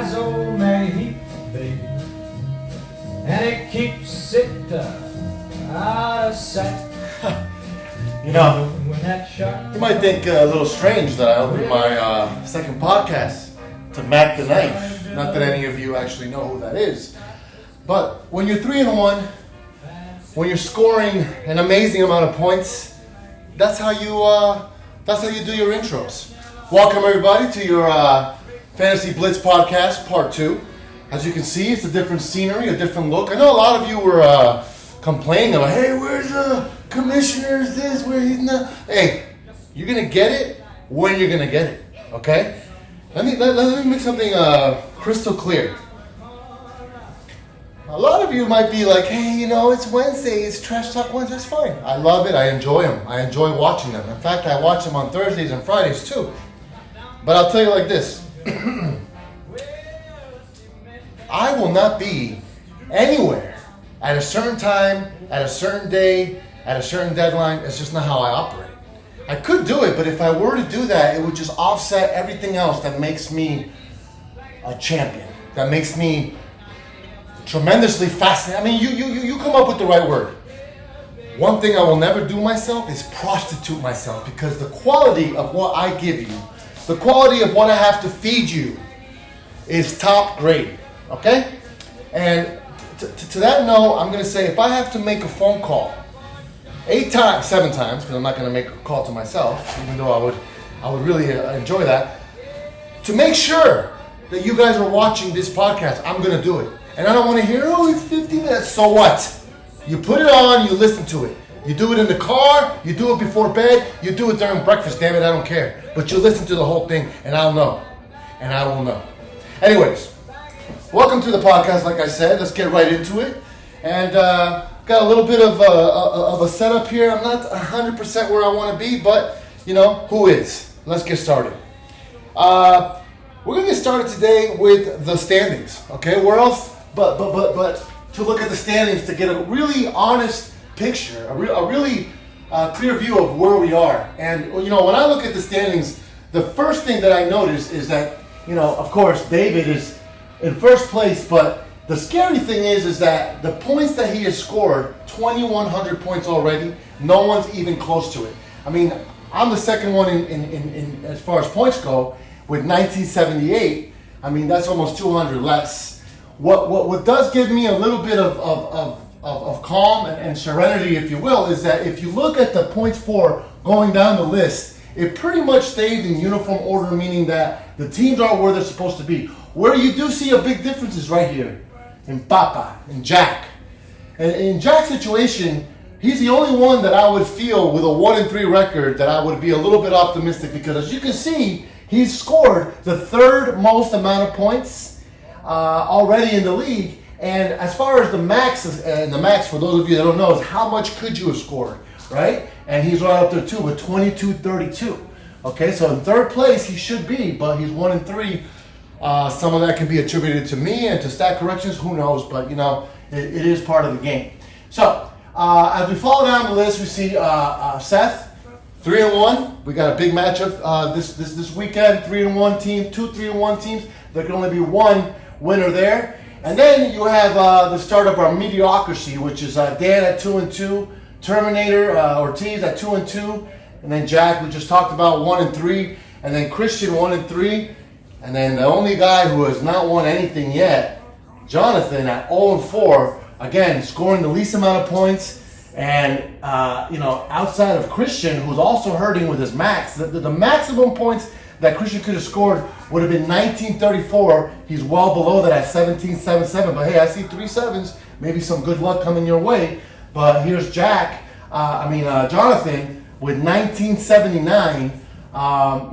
has old Maggie Heath, baby, and it keeps it out of sight. You know, When that shark you might think a little strange that I opened my second podcast to Mac the Knife. Not that any of you actually know who that is. But when you're 3-1, when you're scoring an amazing amount of points, that's how you do your intros. Welcome everybody to your Fantasy Blitz podcast, part 2. As you can see, it's a different scenery, a different look. I know a lot of you were complaining about, hey, where's the commissioner's this, where he's not. Hey, you're gonna get it when you're gonna get it. Okay? Let me make something crystal clear. A lot of you might be like, hey, you know, it's Wednesday, it's Trash Talk Wednesday. That's fine. I love it. I enjoy them. I enjoy watching them. In fact, I watch them on Thursdays and Fridays too. But I'll tell you like this. I will not be anywhere at a certain time, at a certain day, at a certain deadline. It's just not how I operate. I could do it, but if I were to do that, it would just offset everything else that makes me a champion, that makes me tremendously fascinating. I mean, you come up with the right word. One thing I will never do myself is prostitute myself, because the quality of what I give you, the quality of what I have to feed you is top grade, okay? And to that note, I'm going to say if I have to make a phone call 7 times, because I'm not going to make a call to myself, even though I would really enjoy that, to make sure that you guys are watching this podcast, I'm going to do it. And I don't want to hear, oh, it's 50 minutes. So what? You put it on, you listen to it. You do it in the car, you do it before bed, you do it during breakfast, damn it, I don't care. But you listen to the whole thing, and I'll know. And I will know. Anyways, welcome to the podcast, like I said. Let's get right into it. And got a little bit of a setup here. I'm not 100% where I want to be, but, you know, who is? Let's get started. We're going to get started today with the standings, okay? Where else but to look at the standings to get a really honest picture, a really clear view of where we are. And, you know, when I look at the standings, the first thing that I notice is that, you know, of course, David is in first place, but the scary thing is that the points that he has scored, 2,100 points already, no one's even close to it. I mean, I'm the second one in as far as points go with 1978. I mean, that's almost 200 less. What does give me a little bit of calm and serenity, if you will, is that if you look at the points for going down the list, it pretty much stays in uniform order, meaning that the teams are where they're supposed to be. Where you do see a big difference is right here, in Papa, in Jack. And in Jack's situation, he's the only one that I would feel with a 1-3 record that I would be a little bit optimistic, because as you can see, he's scored the third most amount of points already in the league. And as far as the max, for those of you that don't know, is how much could you have scored, right? And he's right up there too with 22-32. Okay, so in third place he should be, but he's 1-3. Some of that can be attributed to me and to stat corrections, who knows? But you know, it is part of the game. So as we follow down the list, we see Seth, 3-1. We got a big matchup this weekend. 3-1 team, 2 3-1 teams. There can only be one winner there. And then you have the start of our mediocrity, which is Dan at 2-2, Terminator Ortiz at 2-2, and then Jack, we just talked about, 1-3, and then Christian 1-3, and then the only guy who has not won anything yet, Jonathan at 0-4, again scoring the least amount of points, and you know, outside of Christian, who's also hurting with his max, the maximum points that Christian could have scored would have been 1934. He's well below that at 1777. But hey, I see 3 sevens. Maybe some good luck coming your way. But here's Jack. Jonathan with 1979.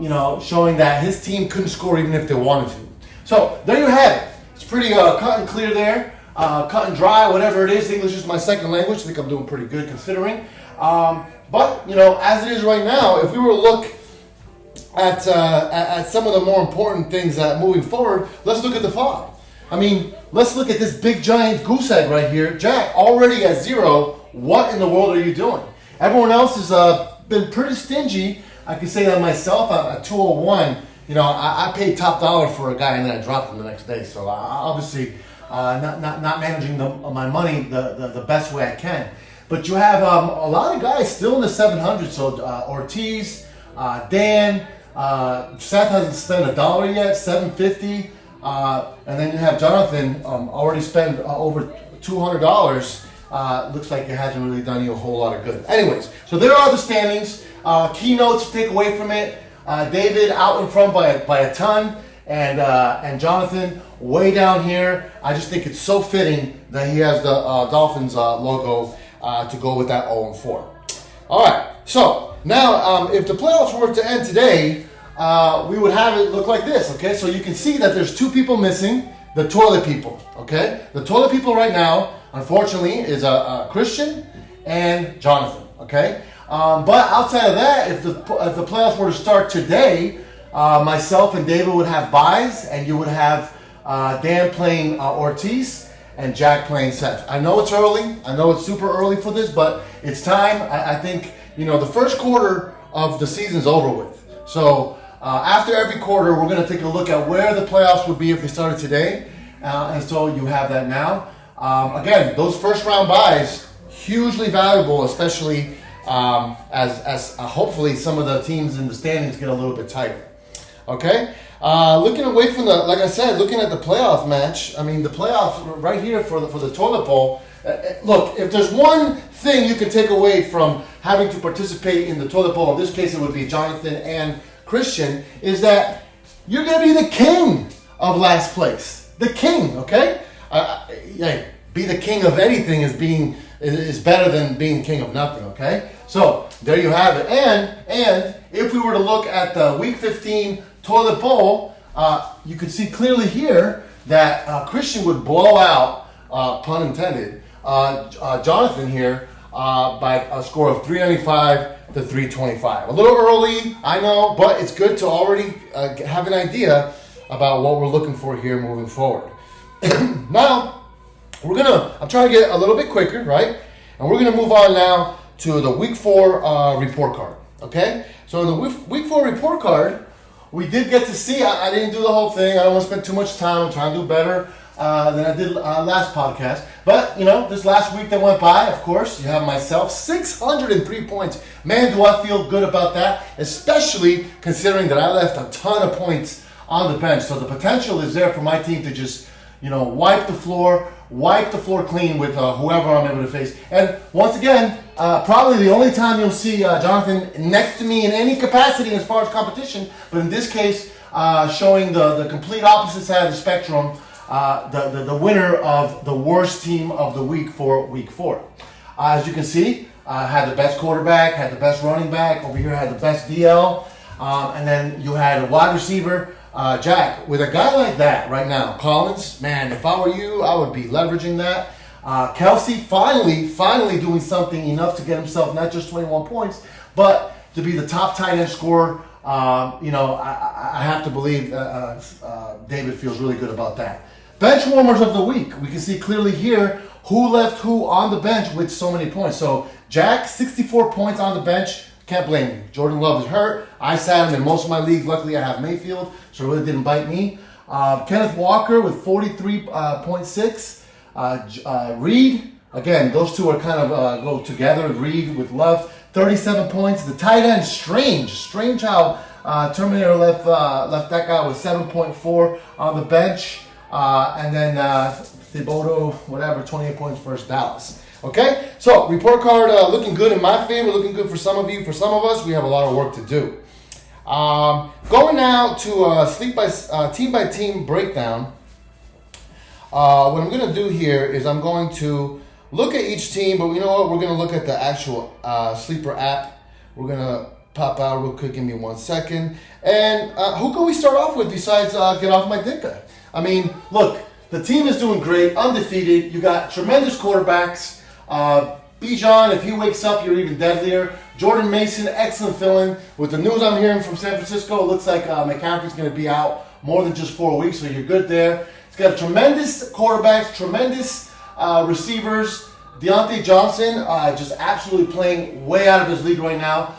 You know, showing that his team couldn't score even if they wanted to. So there you have it. It's pretty cut and clear there. Cut and dry, whatever it is. English is my second language. I think I'm doing pretty good considering. But you know, as it is right now, if we were to look at some of the more important things moving forward, let's look at the fog. I mean, let's look at this big giant goose egg right here. Jack, already at 0. What in the world are you doing? Everyone else has been pretty stingy. I can say that myself. I'm at 201. I paid top dollar for a guy and then I dropped him the next day. So obviously not managing my money the best way I can. But you have a lot of guys still in the 700. So Ortiz, Dan, Seth hasn't spent $1 yet, $750. And then you have Jonathan already spent over $200. Looks like it hasn't really done you a whole lot of good. Anyways, so there are the standings. Keynotes to take away from it. David out in front by a ton, and Jonathan way down here. I just think it's so fitting that he has the Dolphins logo to go with that 0-4. All right, so now if the playoffs were to end today, we would have it look like this. Okay, so you can see that there's two people missing, the toilet people. Okay, the toilet people right now, unfortunately, is Christian and Jonathan. Okay. But outside of that, if the playoffs were to start today, myself and David would have byes, and you would have Dan playing Ortiz and Jack playing Seth. I know it's early. I know it's super early for this, but it's time. I think, the first quarter of the season's over with. So after every quarter, we're going to take a look at where the playoffs would be if they started today. And so you have that now. Again, those first round byes, hugely valuable, especially as hopefully some of the teams in the standings get a little bit tighter. Okay, looking away from like I said, looking at the playoff match. I mean, the playoff right here for the toilet bowl. Look, if there's one thing you can take away from having to participate in the toilet bowl, in this case it would be Jonathan and Christian, is that you're gonna be the king of last place. The king, okay? Be the king of anything is better than being king of nothing, okay? So there you have it. And if we were to look at the Week 15 toilet bowl, you could see clearly here that Christian would blow out, pun intended, Jonathan here by a score of 395 to 325. A little early, I know, but it's good to already have an idea about what we're looking for here moving forward. Now, I'm trying to get a little bit quicker, right? And we're going to move on now to the Week 4 report card, okay? So in the Week 4 report card, we did get to see, I didn't do the whole thing. I don't want to spend too much time. I'm trying to do better than I did last podcast. But, this last week that went by, of course, you have myself, 603 points. Man, do I feel good about that, especially considering that I left a ton of points on the bench. So the potential is there for my team to just, wipe the floor clean with whoever I'm able to face. And once again, probably the only time you'll see Jonathan next to me in any capacity as far as competition, but in this case, showing the complete opposite side of the spectrum, the winner of the worst team of the week for Week 4. As you can see, had the best quarterback, had the best running back, over here had the best DL, and then you had a wide receiver, Jack. With a guy like that right now, Collins, man, if I were you, I would be leveraging that. Kelsey finally doing something enough to get himself not just 21 points, but to be the top tight end scorer. I have to believe David feels really good about that. Bench warmers of the week. We can see clearly here who left who on the bench with so many points. So Jack, 64 points on the bench. Can't blame me. Jordan Love is hurt. I sat him in most of my leagues. Luckily, I have Mayfield, so it really didn't bite me. Kenneth Walker with 43.6. Reed, again, those two are kind of go together. Reed with Love, 37 points. The tight end, Strange how Terminator left that guy with 7.4 on the bench. And then Thibodeau, 28 points versus Dallas. Okay, so report card looking good in my favor, looking good for some of you. For some of us, we have a lot of work to do. Going now to team by team breakdown. What I'm going to do here is I'm going to look at each team, but you know what? We're going to look at the actual Sleeper app. We're going to pop out real quick. Give me 1 second. And who can we start off with besides Get Off My Dick Guy? I mean, look, the team is doing great, undefeated. You got tremendous quarterbacks. Bijan, if he wakes up, you're even deadlier. Jordan Mason, excellent fill-in. With the news I'm hearing from San Francisco, it looks like McCaffrey's going to be out more than just 4 weeks, so you're good there. It's got tremendous quarterbacks, tremendous receivers. Deontay Johnson just absolutely playing way out of his league right now.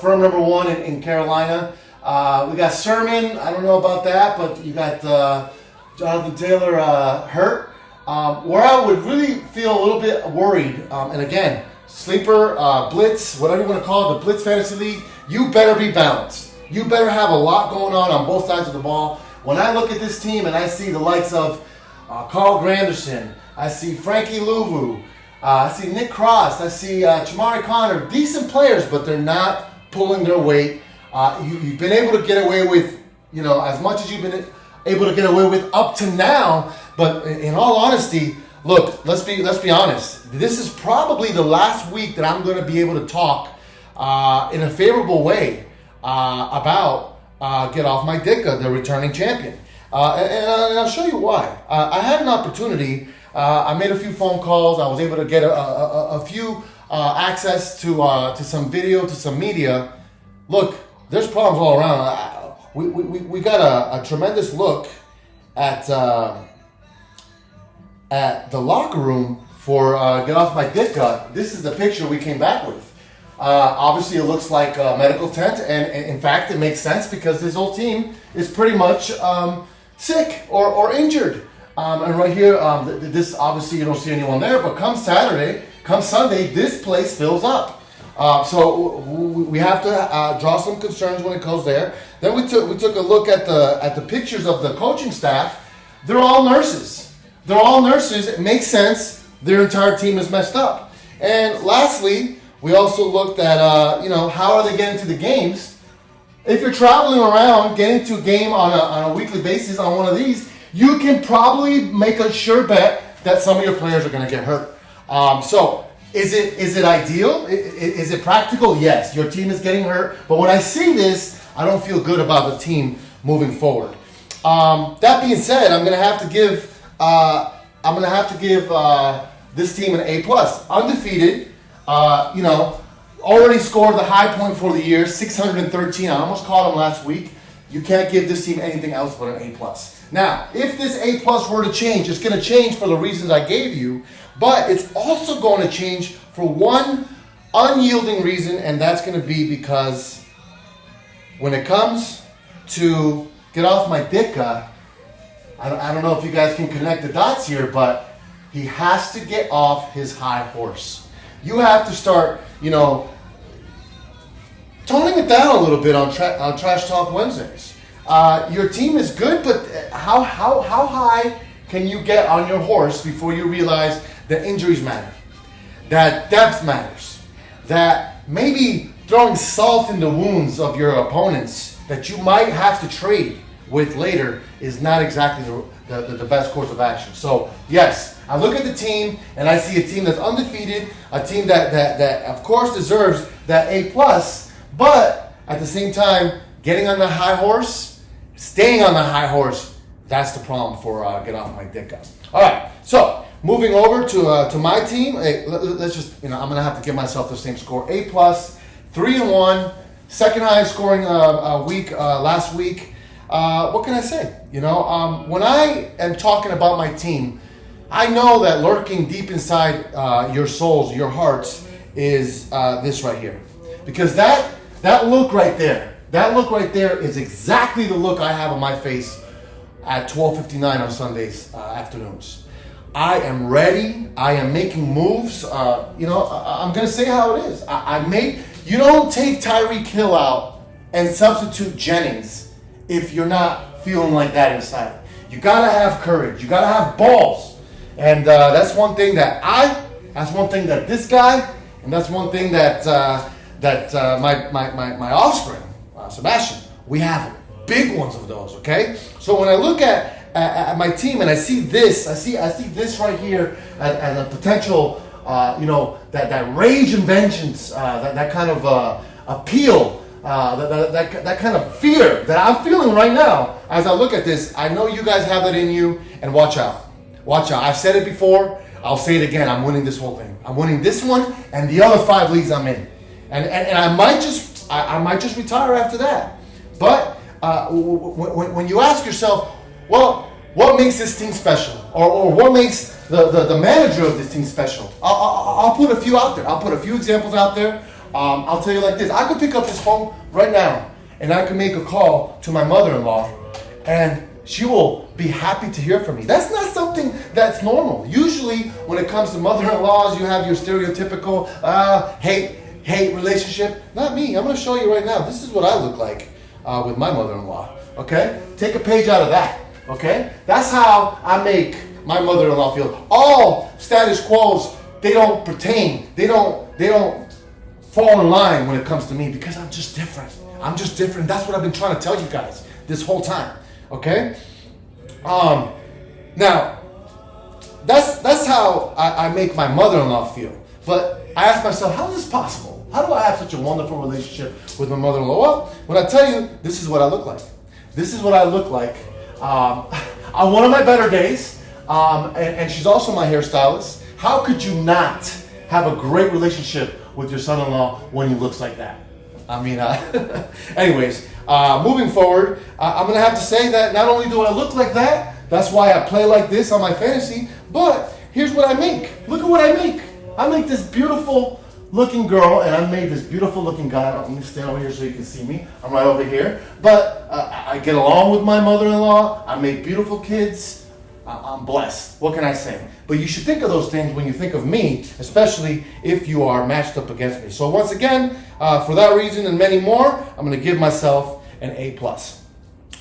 Firm number 1 in Carolina. We got Sermon. I don't know about that, but you got Jonathan Taylor hurt. Where I would really feel a little bit worried, and again, sleeper, Blitz, whatever you want to call it, the Blitz Fantasy League, you better be balanced. You better have a lot going on both sides of the ball. When I look at this team and I see the likes of Carl Granderson, I see Frankie Louvu, I see Nick Cross, I see Chamari Connor, decent players, but they're not pulling their weight. You've been able to get away with, as much as you've been able to get away with up to now. But in all honesty, look, let's be honest. This is probably the last week that I'm going to be able to talk in a favorable way about Get Off My Dicka, the returning champion. And I'll show you why. I had an opportunity. I made a few phone calls. I was able to get a few access to some video, to some media. Look, there's problems all around. We got a tremendous look at the locker room for Get Off My Dicka. This is the picture we came back with. Obviously, it looks like a medical tent, and in fact, it makes sense because this whole team is pretty much sick or injured. And right here, this obviously you don't see anyone there, but come Sunday, this place fills up. So we have to draw some concerns when it goes there. Then we took a look at the pictures of the coaching staff. They're all nurses. It makes sense. Their entire team is messed up. And lastly, we also looked at how are they getting to the games. If you're traveling around, getting to a game on a weekly basis on one of these, you can probably make a sure bet that some of your players are going to get hurt. So is it ideal? Is it practical? Yes, your team is getting hurt. But when I see this, I don't feel good about the team moving forward. That being said, I'm going to have to give this team an A+. Undefeated. Already scored the high point for the year, 613. I almost called him last week. You can't give this team anything else but an A+. Now, if this A+ were to change, it's going to change for the reasons I gave you, but it's also going to change for one unyielding reason, and that's going to be because when it comes to Get Off My Dicka, I don't know if you guys can connect the dots here, but he has to get off his high horse. You have to start, toning it down a little bit on Trash Talk Wednesdays. Your team is good, but how high can you get on your horse before you realize that injuries matter, that depth matters, that maybe throwing salt in the wounds of your opponents that you might have to trade with later is not exactly the best course of action. So yes, I look at the team and I see a team that's undefeated, a team that of course deserves that A+, but at the same time, getting on the high horse, staying on the high horse, that's the problem for Get Off My Dicka. All right, so moving over to my team, let's just, I'm going to have to give myself the same score. A+, 3-1, second highest scoring week last week. What can I say? When I am talking about my team, I know that lurking deep inside your souls, your hearts, is this right here. Because that look right there is exactly the look I have on my face at 12:59 on Sundays afternoons. I am ready. I am making moves. I'm going to say how it is. You don't take Tyreek Hill out and substitute Jennings if you're not feeling like that inside. You got to have courage. You got to have balls. And that's one thing that this guy, and that's one thing that my offspring, Sebastian, we have big ones of those, okay? So when I look at my team and I see this, I see this right here as a potential, that rage and vengeance, that kind of appeal, that kind of fear that I'm feeling right now as I look at this. I know you guys have it in you, and watch out. Watch out. I've said it before. I'll say it again. I'm winning this whole thing. I'm winning this one and the other 5 leagues I'm in. And I might just retire after that. But when you ask yourself, well, what makes this team special, or what makes the manager of this team special, I'll put a few out there. I'll put a few examples out there. I'll tell you like this: I could pick up this phone right now and I can make a call to my mother-in-law, and she will be happy to hear from me. That's not something that's normal. Usually, when it comes to mother-in-laws, you have your stereotypical hate relationship. Not me. I'm going to show you right now. This is what I look like with my mother-in-law. Okay? Take a page out of that. Okay? That's how I make my mother-in-law feel. All status quos, they don't pertain. They don't fall in line when it comes to me because I'm just different. I'm just different. That's what I've been trying to tell you guys this whole time. Okay? Now, that's how I make my mother-in-law feel. But I ask myself, how is this possible? How do I have such a wonderful relationship with my mother-in-law? Well, when I tell you, this is what I look like. This is what I look like on one of my better days. And she's also my hairstylist. How could you not have a great relationship with your son-in-law when he looks like that? I mean, anyways, moving forward, I'm going to have to say that not only do I look like that, that's why I play like this on my fantasy, but here's what I make. Look at what I make. I make this beautiful looking girl, and I made this beautiful looking guy. Let me stand over here so you can see me. I'm right over here. But I get along with my mother-in-law. I make beautiful kids. I'm blessed. What can I say? But you should think of those things when you think of me, especially if you are matched up against me. So once again, for that reason and many more, I'm going to give myself an A+. All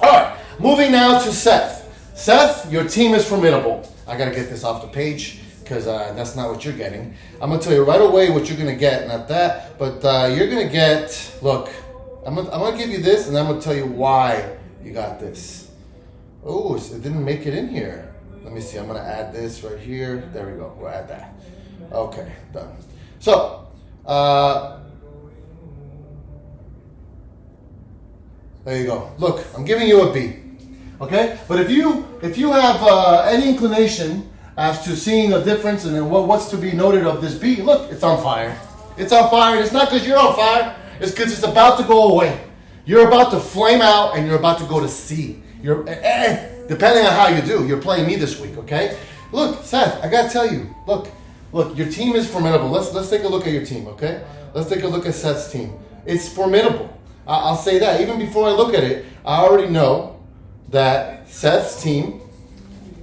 right, moving now to Seth. Seth, your team is formidable. I got to get this off the page because that's not what you're getting. I'm going to tell you right away what you're going to get. Not that, but you're going to get, look, I'm going to give you this, and I'm going to tell you why you got this. Oh, it didn't make it in here. Let me see. I'm going to add this right here. There we go. We'll add that. Okay, done. So, there you go. Look, I'm giving you a B. Okay? But if you have any inclination as to seeing a difference and what's to be noted of this B, look, it's on fire. It's on fire. It's not because you're on fire. It's because it's about to go away. You're about to flame out and you're about to go to C. Depending on how you do, you're playing me this week, okay? Look, Seth, I gotta tell you, look, your team is formidable. Let's take a look at your team, okay? Let's take a look at Seth's team. It's formidable. I'll say that. Even before I look at it, I already know that Seth's team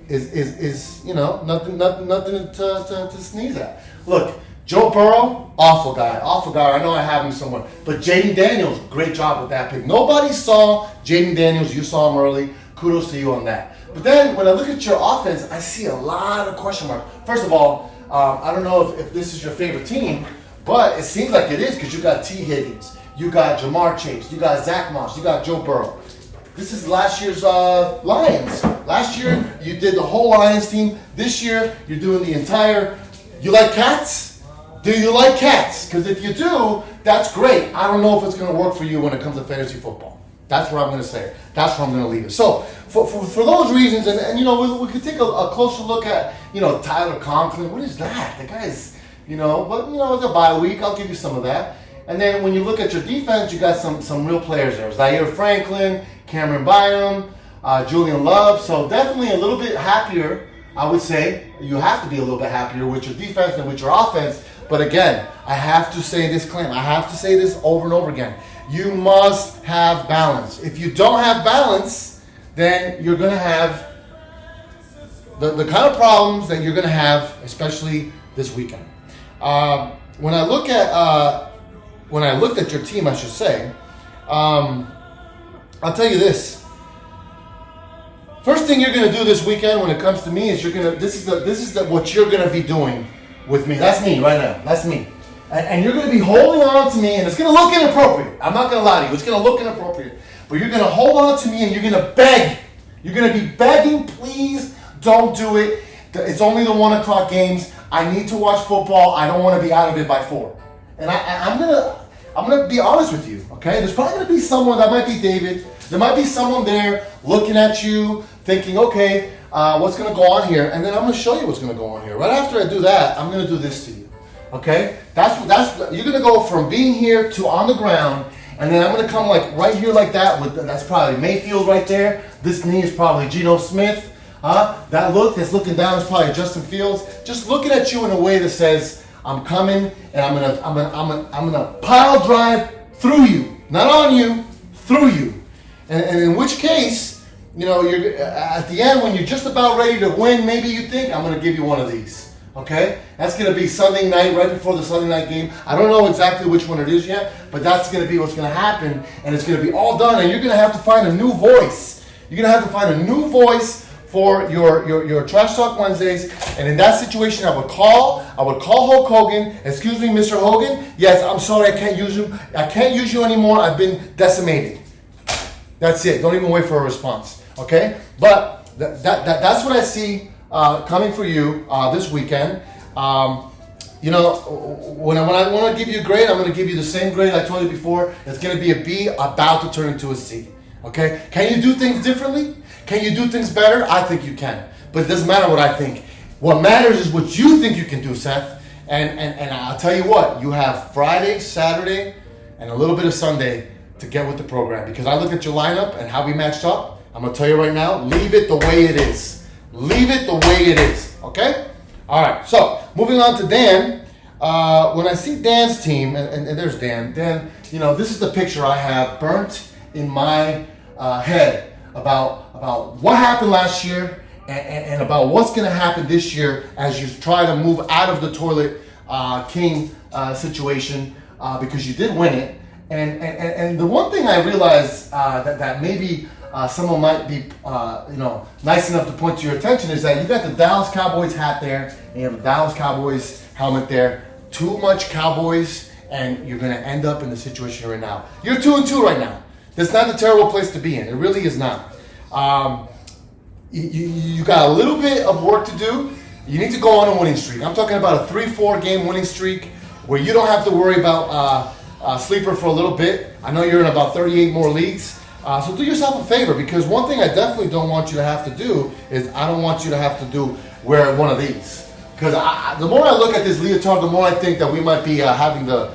is nothing to sneeze at. Look, Joe Burrow, awful guy. I know I have him somewhere. But Jaden Daniels, great job with that pick. Nobody saw Jaden Daniels. You saw him early. Kudos to you on that. But then when I look at your offense, I see a lot of question marks. First of all, I don't know if this is your favorite team, but it seems like it is because you got T. Higgins, you got Jamar Chase, you got Zach Moss, you got Joe Burrow. This is last year's Lions. Last year, you did the whole Lions team. This year, you're doing the entire... You like cats? Do you like cats? Because if you do, that's great. I don't know if it's going to work for you when it comes to fantasy football. That's what I'm going to say. That's where I'm going to leave it. So, for those reasons, and we could take a closer look at, Tyler Conklin. What is that? The guy's, it's a bye week. I'll give you some of that. And then when you look at your defense, you got some real players there. Zaire Franklin, Cameron Bynum, Julian Love. So definitely a little bit happier, I would say. You have to be a little bit happier with your defense than with your offense. But again, I have to say this claim. I have to say this over and over again. You must have balance. If you don't have balance, then you're going to have the kind of problems that you're going to have, especially this weekend. When I looked at your team, I should say, I'll tell you this. First thing you're going to do this weekend when it comes to me is this is what you're going to be doing with me. That's me right now. That's me. And you're going to be holding on to me, and it's going to look inappropriate. I'm not going to lie to you. It's going to look inappropriate. But you're going to hold on to me, and you're going to beg. You're going to be begging, please don't do it. It's only the 1 o'clock games. I need to watch football. I don't want to be out of it by 4. And I'm gonna be honest with you, okay? There's probably going to be someone, that might be David. There might be someone there looking at you, thinking, okay, what's going to go on here? And then I'm going to show you what's going to go on here. Right after I do that, I'm going to do this to you. Okay, that's you're gonna go from being here to on the ground, and then I'm gonna come like right here like that. That's probably Mayfield right there. This knee is probably Geno Smith. That look that's looking down is probably Justin Fields. Just looking at you in a way that says, "I'm coming, and I'm gonna pile drive through you, not on you, through you. And in which case, you're at the end when you're just about ready to win, maybe you think, I'm going to give you one of these. Okay? That's going to be Sunday night, right before the Sunday night game. I don't know exactly which one it is yet, but that's going to be what's going to happen, and it's going to be all done, and you're going to have to find a new voice. You're going to have to find a new voice for your Trash Talk Wednesdays, and in that situation, I would call Hulk Hogan. Excuse me, Mr. Hogan. Yes, I'm sorry, I can't use you. I can't use you anymore. I've been decimated. That's it. Don't even wait for a response. Okay? But that's what I see coming for you this weekend. When I want to give you a grade, I'm going to give you the same grade I told you before. It's going to be a B, about to turn into a C. Okay? Can you do things differently? Can you do things better? I think you can. But it doesn't matter what I think. What matters is what you think you can do, Seth. And I'll tell you what, you have Friday, Saturday, and a little bit of Sunday to get with the program. Because I look at your lineup and how we matched up. I'm going to tell you right now, leave it the way it is. Leave it the way it is. Okay? All right. So, moving on to Dan. When I see Dan's team, and there's Dan. Dan, this is the picture I have burnt in my head about what happened last year and about what's going to happen this year as you try to move out of the toilet king situation because you did win it. And the one thing I realized that maybe someone might be nice enough to point to your attention is that you got the Dallas Cowboys hat there and you have the Dallas Cowboys helmet there. Too much Cowboys, and you're going to end up in the situation you're in now. You're 2-2 right now. That's not a terrible place to be in. It really is not. You got a little bit of work to do. You need to go on a winning streak. I'm talking about a 3-4 game winning streak where you don't have to worry about sleeper for a little bit. I know you're in about 38 more leagues. So do yourself a favor, because one thing I definitely don't want you to have to do is I don't want you to have to wear one of these. Because the more I look at this leotard, the more I think that we might be having the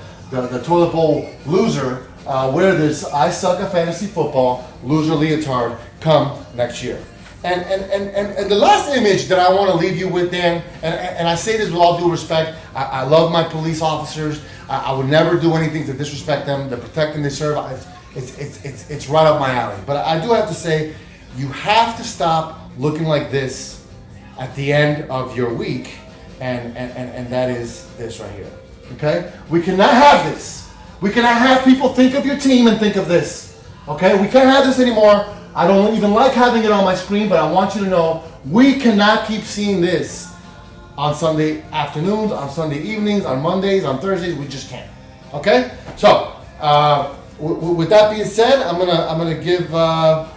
toilet bowl loser wear this I suck at fantasy football loser leotard come next year. And the last image that I want to leave you with, Dan, and I say this with all due respect, I love my police officers. I would never do anything to disrespect them. The protection they serve, it's right up my alley. But I do have to say, you have to stop looking like this at the end of your week, and that is this right here. Okay? We cannot have this. We cannot have people think of your team and think of this. Okay? We can't have this anymore. I don't even like having it on my screen, but I want you to know we cannot keep seeing this on Sunday afternoons, on Sunday evenings, on Mondays, on Thursdays. We just can't. Okay? So, with that being said, I'm gonna give I'm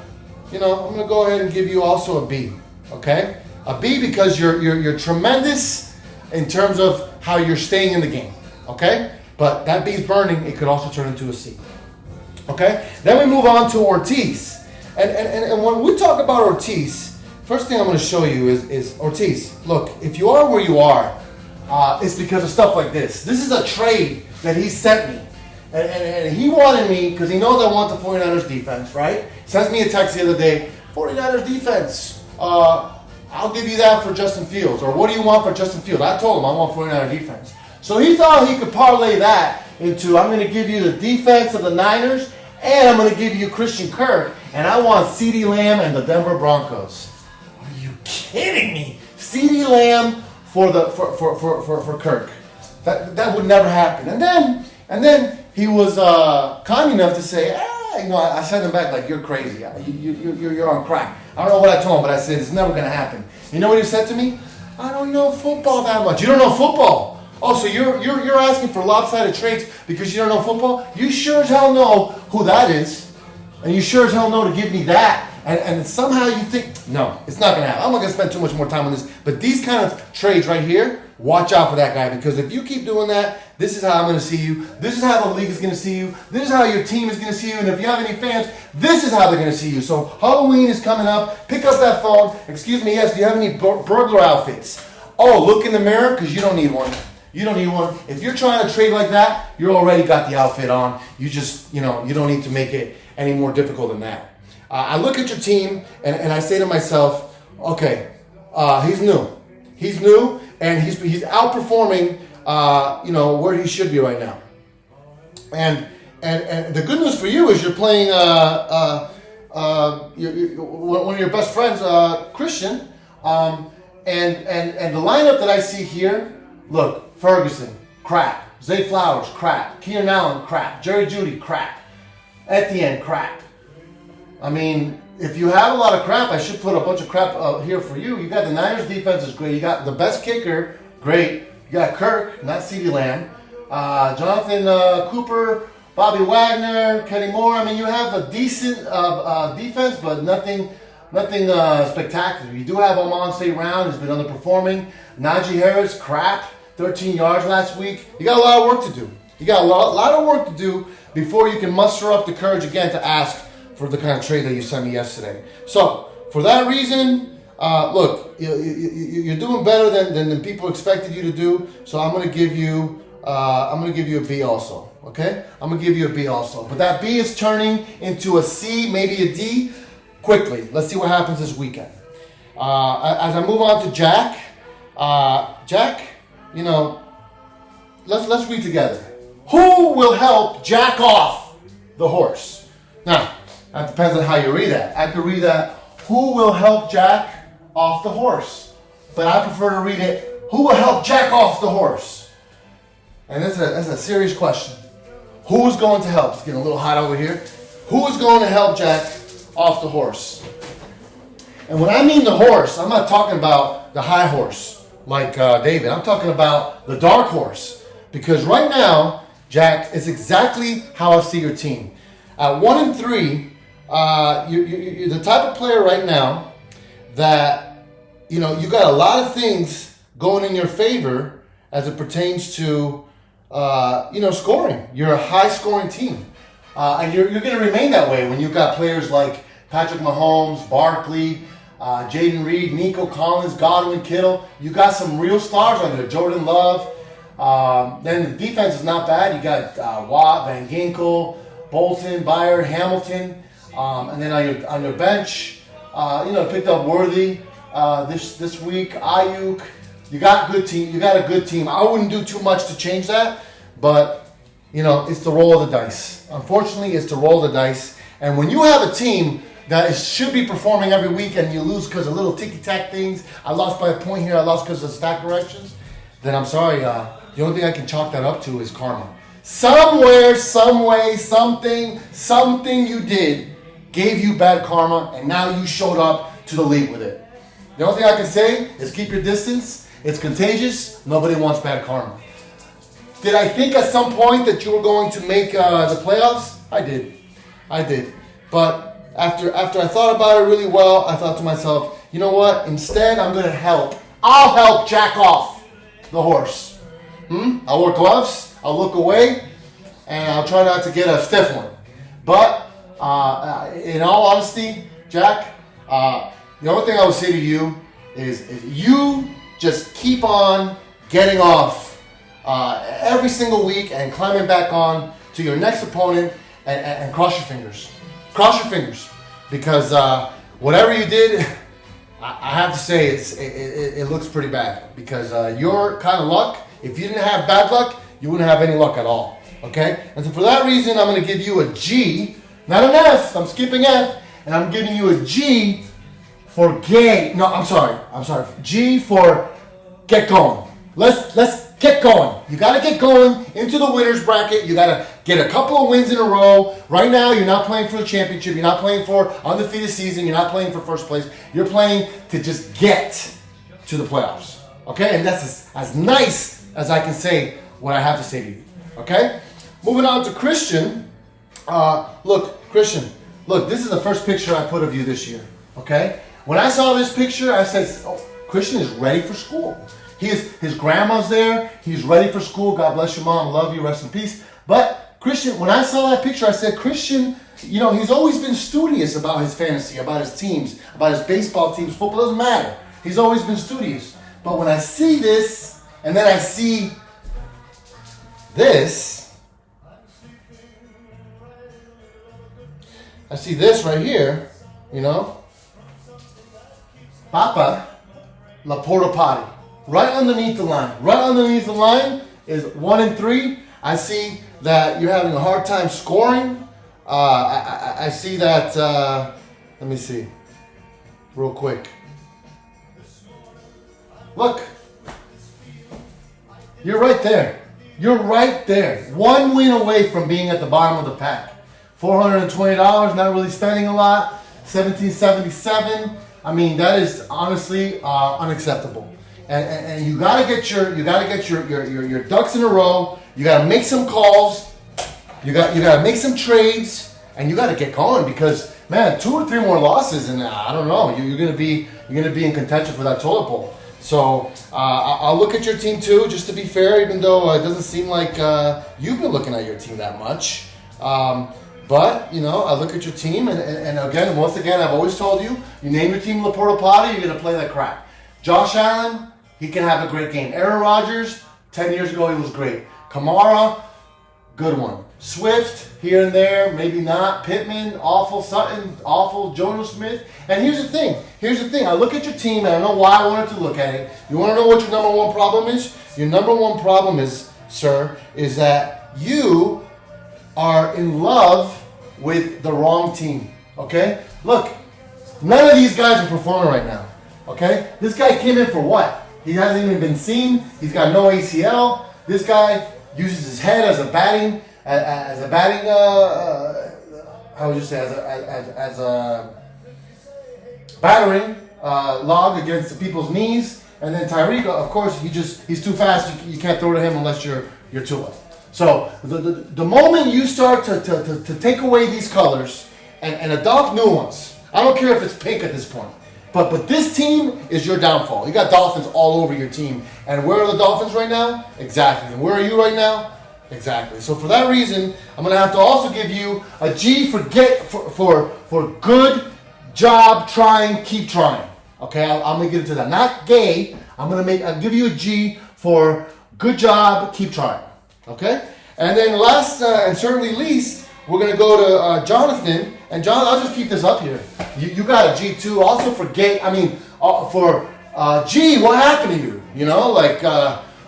gonna go ahead and give you also a B. Okay? A B because you're tremendous in terms of how you're staying in the game. Okay? But that B's burning. It could also turn into a C. Okay? Then we move on to Ortiz. And when we talk about Ortiz, first thing I'm going to show you is Ortiz. Look, if you are where you are, it's because of stuff like this. This is a trade that he sent me. And he wanted me, because he knows I want the 49ers defense, right? Sends me a text the other day, 49ers defense, I'll give you that for Justin Fields. Or what do you want for Justin Fields? I told him I want 49ers defense. So he thought he could parlay that into, I'm going to give you the defense of the Niners, and I'm going to give you Christian Kirk, and I want CeeDee Lamb and the Denver Broncos. Are you kidding me? CeeDee Lamb for Kirk. That would never happen. And then he was kind enough to say, I sent him back like, you're crazy. You're on crack. I don't know what I told him, but I said it's never going to happen. You know what he said to me? I don't know football that much. You don't know football. Oh, so you're asking for lopsided trades because you don't know football? You sure as hell know who that is. And you sure as hell know to give me that. And somehow you think, no, it's not going to happen. I'm not going to spend too much more time on this. But these kind of trades right here, watch out for that guy. Because if you keep doing that, this is how I'm going to see you. This is how the league is going to see you. This is how your team is going to see you. And if you have any fans, this is how they're going to see you. So Halloween is coming up. Pick up that phone. Excuse me, yes, do you have any burglar outfits? Oh, look in the mirror because you don't need one. You don't need one. If you're trying to trade like that, you already got the outfit on. You just, you don't need to make it any more difficult than that. I look at your team and I say to myself, okay, he's new. He's new and he's outperforming, where he should be right now. And And the good news for you is you're playing one of your best friends, Christian. And the lineup that I see here, look, Ferguson, crap. Zay Flowers, crap. Keenan Allen, crap. Jerry Jeudy, crap. Etienne, crap. I mean, if you have a lot of crap, I should put a bunch of crap here for you. You got the Niners defense is great. You got the best kicker, great. You got Kirk, not CeeDee Lamb. Jonathan Cooper, Bobby Wagner, Kenny Moore. I mean, you have a decent defense, but nothing spectacular. You do have Amon St. Brown, who's been underperforming. Najee Harris, crap. 13 yards last week. You got a lot of work to do. You got a lot of work to do before you can muster up the courage again to ask for the kind of trade that you sent me yesterday. So, for that reason, look, you're doing better than people expected you to do. So I'm going to give you a B also. Okay? I'm going to give you a B also. But that B is turning into a C, maybe a D, quickly. Let's see what happens this weekend. As I move on to Jack, Jack, you know, let's read together. Who will help Jack off the horse? Now, that depends on how you read that. I could read that, who will help Jack off the horse? But I prefer to read it, who will help Jack off the horse? And that's a serious question. Who is going to help? It's getting a little hot over here. Who is going to help Jack off the horse? And when I mean the horse, I'm not talking about the high horse like David. I'm talking about the dark horse. Because right now, Jack, it's exactly how I see your team. At 1-3, you're the type of player right now that, you know, you got a lot of things going in your favor as it pertains to, scoring. You're a high-scoring team. And you're going to remain that way when you've got players like Patrick Mahomes, Barkley, Jaden Reed, Nico Collins, Godwin, Kittle. You got some real stars on there. Jordan Love. Then the defense is not bad. You got Watt, Van Ginkel, Bolton, Byard, Hamilton. And then on your bench, picked up Worthy this week. Ayuk. You got a good team. You got a good team. I wouldn't do too much to change that, but it's the roll of the dice. Unfortunately, it's the roll of the dice. And when you have a team that should be performing every week and you lose because of little ticky-tack things, I lost by a point here, I lost because of stack corrections, then I'm sorry. The only thing I can chalk that up to is karma. Somewhere, some way, something you did gave you bad karma, and now you showed up to the league with it. The only thing I can say is keep your distance. It's contagious. Nobody wants bad karma. Did I think at some point that you were going to make the playoffs? I did. But after I thought about it really well, I thought to myself, you know what? Instead, I'm going to help. I'll help Jack off the horse. I'll wear gloves. I'll look away. And I'll try not to get a stiff one. But in all honesty, Jack, the only thing I would say to you is you just keep on getting off every single week and climbing back on to your next opponent and cross your fingers. Cross your fingers. Because whatever you did, I have to say it looks pretty bad. Because your kind of luck, if you didn't have bad luck, you wouldn't have any luck at all. Okay? And so for that reason, I'm going to give you a G. Not an F. I'm skipping F. And I'm giving you a G for gay. No, I'm sorry. G for get going. Let's get going. You got to get going into the winner's bracket. You got to get a couple of wins in a row. Right now, you're not playing for the championship. You're not playing for undefeated season. You're not playing for first place. You're playing to just get to the playoffs. Okay? And that's as nice as I can say what I have to say to you. Okay? Moving on to Christian. Christian, this is the first picture I put of you this year. Okay? When I saw this picture, I said, Christian is ready for school. His grandma's there. He's ready for school. God bless your mom. Love you. Rest in peace. But Christian, when I saw that picture, I said, Christian, he's always been studious about his fantasy, about his teams, about his baseball teams. Football doesn't matter. He's always been studious. But when I see this, and then I see this, I see this right here, Papa La Porta Potty. Right underneath the line. Right underneath the line is 1-3. I see that you're having a hard time scoring. I see that. Let me see, real quick. Look, you're right there. You're right there. One win away from being at the bottom of the pack. $420, not really spending a lot. 1777. I mean, that is honestly unacceptable. And you gotta get your ducks in a row. You gotta make some calls. You gotta make some trades, and you gotta get going because man, 2 or 3 more losses, and I don't know, you're gonna be in contention for that toilet bowl. So I'll look at your team too, just to be fair, even though it doesn't seem like you've been looking at your team that much. But, you know, I look at your team, and again, once again, I've always told you, you name your team Laporta Potty, you're going to play like crap. Josh Allen, he can have a great game. Aaron Rodgers, 10 years ago, he was great. Kamara, good one. Swift, here and there, maybe not. Pittman, awful. Sutton, awful. Jono Smith. And here's the thing. I look at your team, and I know why I wanted to look at it. You want to know what your number one problem is? Your number one problem is, sir, is that you are in love with the wrong team, okay? Look, none of these guys are performing right now, okay? This guy came in for what? He hasn't even been seen. He's got no ACL. This guy uses his head as a batting, how would you say, as a battering log against the people's knees. And then Tyreek, of course, he's too fast. You can't throw to him unless you're Tua. So the moment you start to take away these colors and adopt new ones, I don't care if it's pink at this point, but this team is your downfall. You got Dolphins all over your team. And where are the Dolphins right now? Exactly. And where are you right now? Exactly. So for that reason, I'm going to have to also give you a G for good job trying, keep trying. Okay, I'm going to get into that. Not gay. I'll give you a G for good job, keep trying. Okay? And then last and certainly least, we're going to go to Jonathan. And John, I'll just keep this up here. You got a G too. Also for gay, for G, what happened to you? You know, like,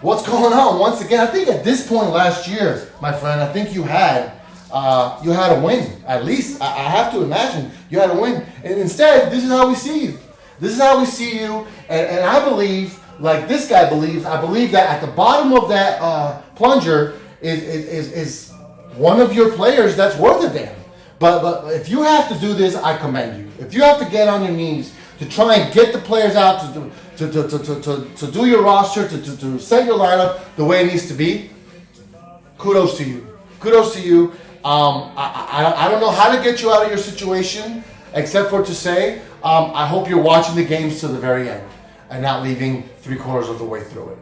what's going on? Once again, I think at this point last year, my friend, I think you had a win. At least, I have to imagine you had a win. And instead, this is how we see you. This is how we see you. And I believe, like this guy believes, I believe that at the bottom of that plunger is one of your players that's worth a damn. But if you have to do this, I commend you. If you have to get on your knees to try and get the players out to do your roster, to set your lineup the way it needs to be, kudos to you. Kudos to you. I don't know how to get you out of your situation except for to say I hope you're watching the games to the very end and not leaving 3/4 of the way through it.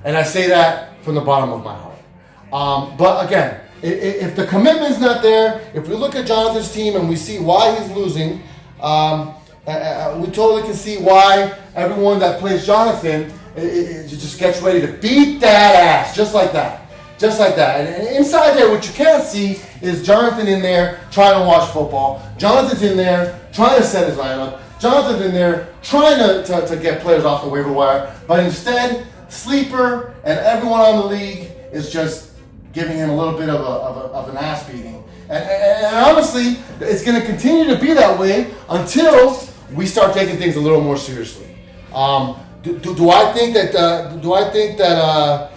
And I say that from the bottom of my heart. But again, if the commitment's not there, if we look at Jonathan's team and we see why he's losing, we totally can see why everyone that plays Jonathan it just gets ready to beat that ass, just like that. Just like that. And inside there, what you can't see is Jonathan in there trying to watch football. Jonathan's in there trying to set his lineup. Jonathan's in there trying to get players off the waiver wire. But instead, Sleeper and everyone on the league is just giving him a little bit of an ass beating. And honestly, it's going to continue to be that way until we start taking things a little more seriously. Do I think that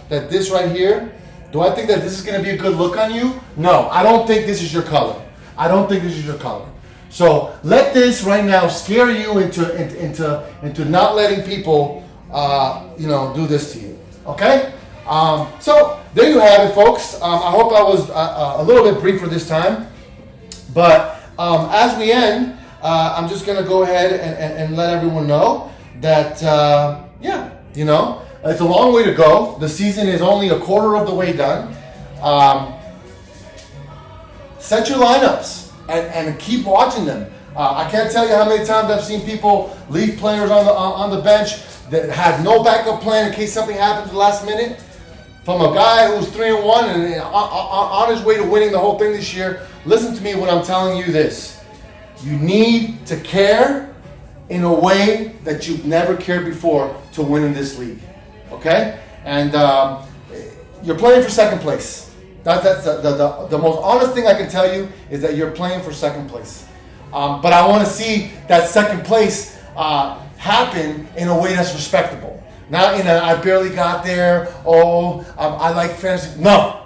this right here? Do I think that this is going to be a good look on you? No, I don't think this is your color. I don't think this is your color. So let this right now scare you into not letting people, do this to you. Okay? So there you have it, folks. I hope I was a little bit briefer this time. But as we end, I'm just going to go ahead and let everyone know that, it's a long way to go. The season is only a quarter of the way done. Set your lineups and keep watching them. I can't tell you how many times I've seen people leave players on the bench that have no backup plan in case something happens at the last minute. From a guy who's 3-1 and on his way to winning the whole thing this year, listen to me when I'm telling you this. You need to care in a way that you've never cared before to win in this league. Okay? And you're playing for second place. That's the most honest thing I can tell you is that you're playing for second place. But I want to see that second place happen in a way that's respectable. Not in a I barely got there. I like fantasy. No,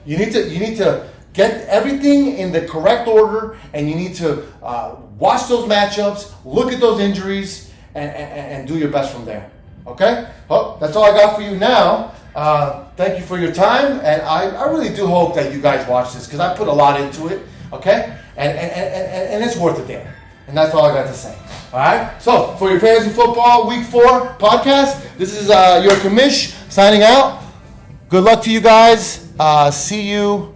you need to get everything in the correct order, and you need to watch those matchups, look at those injuries, and do your best from there. Okay? Well, that's all I got for you now. Thank you for your time, and I really do hope that you guys watch this because I put a lot into it. Okay? And it's worth it there. And that's all I got to say. All right? So, for your Fantasy Football Week 4 podcast, this is your commish signing out. Good luck to you guys. See you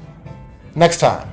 next time.